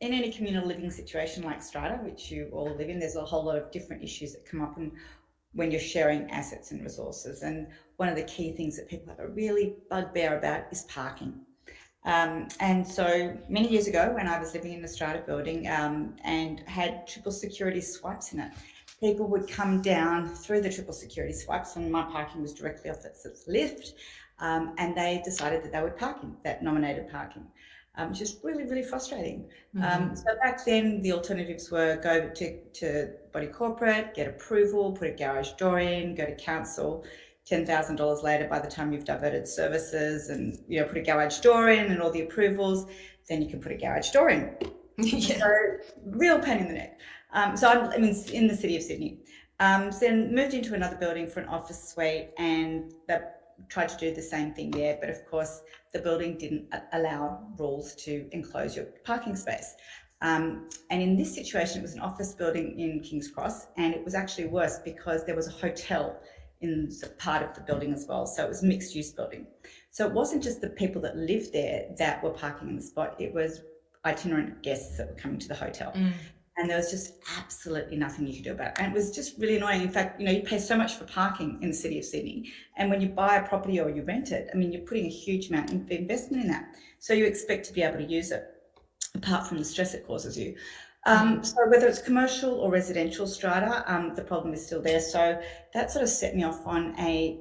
in any communal living situation like Strata, which you all live in, there's a whole lot of different issues that come up when you're sharing assets and resources. And one of the key things that people have a really bugbear about is parking. And so many years ago, when I was living in the Strata building and had triple security swipes in it, people would come down through the triple security swipes, and my parking was directly off its lift, and they decided that they would park in that nominated parking, which is really, really frustrating. So back then, the alternatives were go to body corporate, get approval, put a garage door in, go to council. $10,000 later, by the time you've diverted services and put a garage door in and all the approvals, then you can put a garage door in. So real pain in the neck. So I'm in the city of Sydney. So then moved into another building for an office suite, and that tried to do the same thing there, but of course the building didn't allow rules to enclose your parking space. And in this situation, it was an office building in King's Cross, and it was actually worse because there was a hotel in part of the building as well. So it was a mixed use building. So it wasn't just the people that lived there that were parking in the spot, it was itinerant guests that were coming to the hotel. And there was just absolutely nothing you could do about it. And it was just really annoying. In fact, you pay so much for parking in the city of Sydney. And when you buy a property or you rent it, you're putting a huge amount of investment in that. So you expect to be able to use it, apart from the stress it causes you. So whether it's commercial or residential strata, the problem is still there. So that sort of set me off on a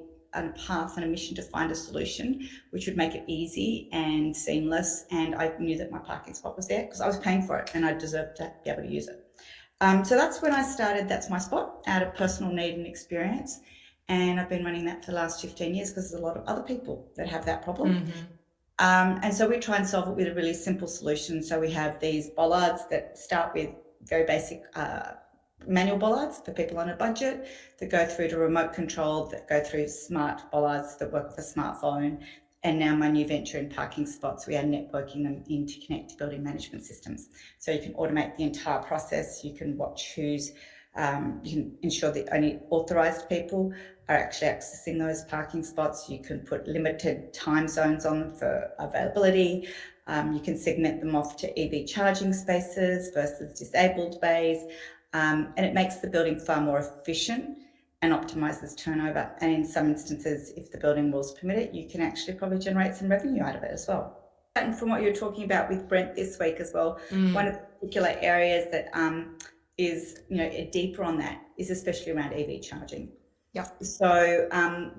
path and a mission to find a solution which would make it easy and seamless. And I knew that my parking spot was there because I was paying for it and I deserved to be able to use it. So that's when I started That's My Spot, out of personal need and experience. And I've been running that for the last 15 years because there's a lot of other people that have that problem. And so we try and solve it with a really simple solution. So we have these bollards that start with very basic manual bollards for people on a budget, that go through to remote control, that go through smart bollards that work with a smartphone. And now my new venture in parking spots, we are networking them in to connect to building management systems. So you can automate the entire process. You can watch you can ensure that only authorised people are actually accessing those parking spots. You can put limited time zones on them for availability. You can segment them off to EV charging spaces versus disabled bays. And it makes the building far more efficient and optimises turnover. And in some instances, if the building rules permit it, you can actually probably generate some revenue out of it as well. And from what you were talking about with Brent this week as well, one of the particular areas that is deeper on that is especially around EV charging. So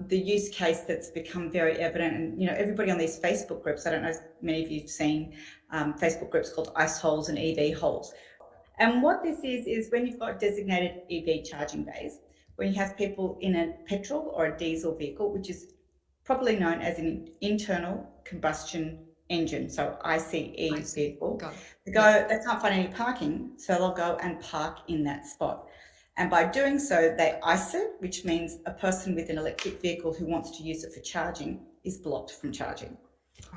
the use case that's become very evident, and everybody on these Facebook groups, I don't know if many of you've seen Facebook groups called ice holes and EV holes. And what this is when you've got designated EV charging bays, when you have people in a petrol or a diesel vehicle, which is properly known as an internal combustion engine, so ICE vehicle, they can't find any parking, so they'll go and park in that spot. And by doing so, they ice it, which means a person with an electric vehicle who wants to use it for charging is blocked from charging.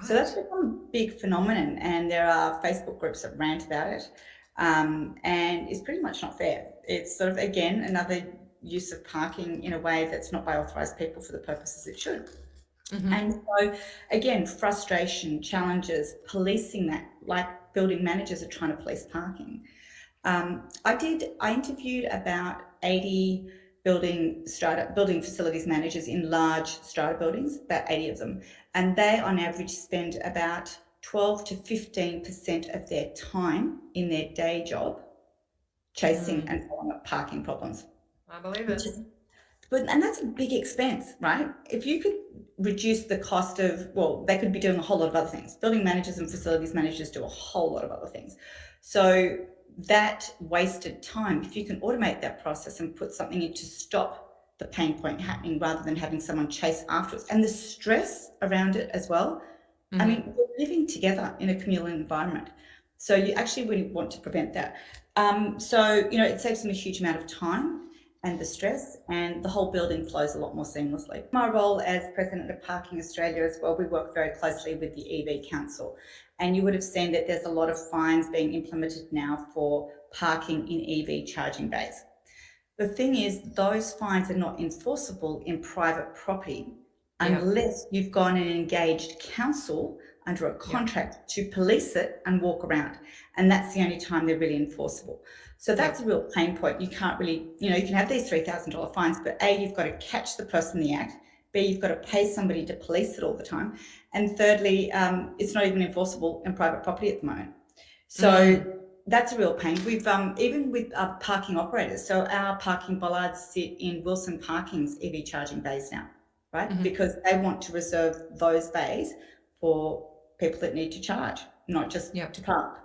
So that's become a big phenomenon, and there are Facebook groups that rant about it, and it's pretty much not fair. It's sort of, again, another use of parking in a way that's not by authorised people for the purposes it should. And so, again, frustration, challenges, policing that, like building managers are trying to police parking. I interviewed about 80 building facilities managers in large strata buildings, about 80 of them, and they on average spend about 12 to 15% of their time in their day job chasing and following up parking problems. I believe it. And that's a big expense, right? If you could reduce the cost of, they could be doing a whole lot of other things. Building managers and facilities managers do a whole lot of other things. So that wasted time, if you can automate that process and put something in to stop the pain point happening rather than having someone chase afterwards, and the stress around it as well. We're living together in a communal environment. So you actually really want to prevent that. It saves them a huge amount of time and the stress, and the whole building flows a lot more seamlessly. My role as President of Parking Australia as well, we work very closely with the EV Council, and you would have seen that there's a lot of fines being implemented now for parking in EV charging bays. The thing is, those fines are not enforceable in private property unless you've gone and engaged council under a Yep. contract to police it and walk around. And that's the only time they're really enforceable. So that's a Yep. real pain point. You can't really, you can have these $3,000 fines, but A, you've got to catch the person in the act. B, you've got to pay somebody to police it all the time. And thirdly, it's not even enforceable in private property at the moment. So Mm. that's a real pain. We've even with parking operators. So our parking bollards sit in Wilson Parking's EV charging bays now, right? Mhm. Because they want to reserve those bays for people that need to charge, not just Yep. to park.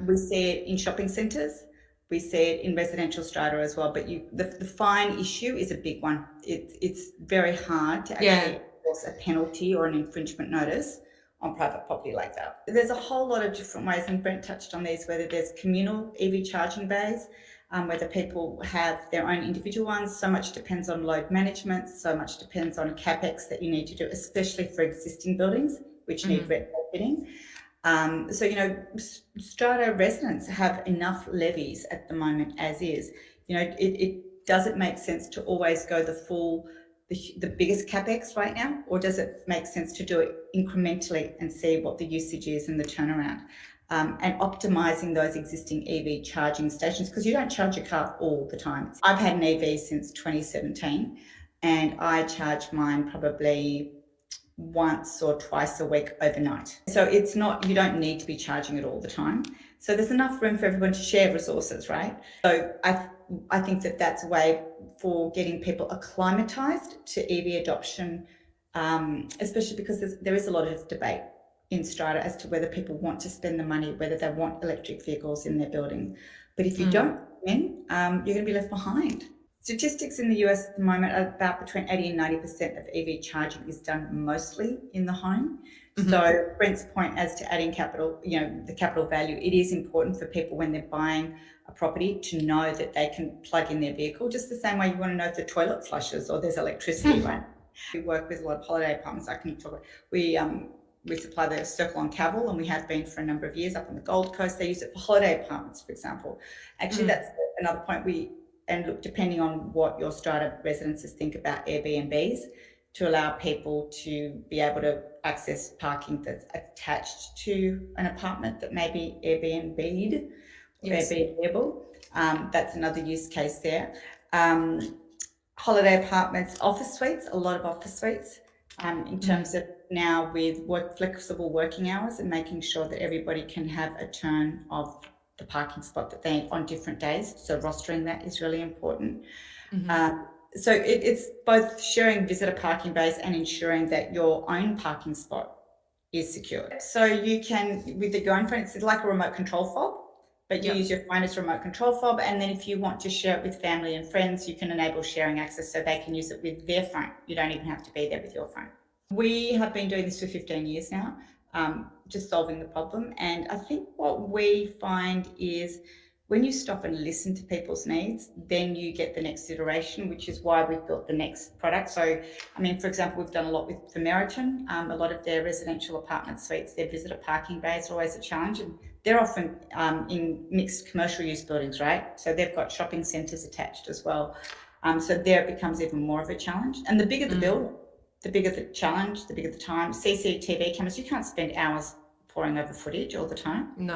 We see it in shopping centres. We see it in residential strata as well. But the fine issue is a big one. It's very hard to actually Yeah. enforce a penalty or an infringement notice on private property like that. There's a whole lot of different ways, and Brent touched on these, whether there's communal EV charging bays, whether people have their own individual ones. So much depends on load management, so much depends on CapEx that you need to do, especially for existing buildings, which need Mhm. retrofitting. So, strata residents have enough levies at the moment as is. It doesn't make sense to always go the biggest capex right now, or does it make sense to do it incrementally and see what the usage is and the turnaround? And optimizing those existing EV charging stations, because you don't charge your car all the time. I've had an EV since 2017, and I charge mine probably once or twice a week overnight. So it's not, you don't need to be charging it all the time. So there's enough room for everyone to share resources, right? So I think that that's a way for getting people acclimatized to EV adoption, especially because there is a lot of debate in Strata as to whether people want to spend the money, whether they want electric vehicles in their building. But if you Mm. don't, then you're going to be left behind. Statistics in the US at the moment are about between 80 and 90% of EV charging is done mostly in the home. Mhm. So Brent's point as to adding capital, the capital value, it is important for people when they're buying a property to know that they can plug in their vehicle, just the same way you want to know if the toilet flushes or there's electricity, right? We work with a lot of holiday apartments. I can talk about. We supply the Circle on Cavill, and we have been for a number of years up on the Gold Coast. They use it for holiday apartments, for example. Actually, Mm. that's another point. And look, depending on what your strata residences think about Airbnbs, to allow people to be able to access parking that's attached to an apartment that may be Airbnb'd or Yes. Airbnbable. That's another use case there. Holiday apartments, office suites, a lot of office suites, in terms Mm. of now with flexible working hours and making sure that everybody can have a turn of the parking spot that they on different days. So rostering that is really important. Mhm. So it's both sharing visitor parking bays and ensuring that your own parking spot is secure. So you can, with your own phone, it's like a remote control fob, but you use Yep. your phone as a remote control fob. And then if you want to share it with family and friends, you can enable sharing access so they can use it with their phone. You don't even have to be there with your phone. We have been doing this for 15 years now, just solving the problem. And I think what we find is when you stop and listen to people's needs, then you get the next iteration, which is why we've built the next product. So, I mean, for example, we've done a lot with the Meriton. A lot of their residential apartment suites, their visitor parking bays are always a challenge. And they're often in mixed commercial use buildings, right? So they've got shopping centres attached as well. So there it becomes even more of a challenge. And the bigger the Mm. building, the bigger the challenge, the bigger the time. CCTV cameras, you can't spend hours poring over footage all the time. No.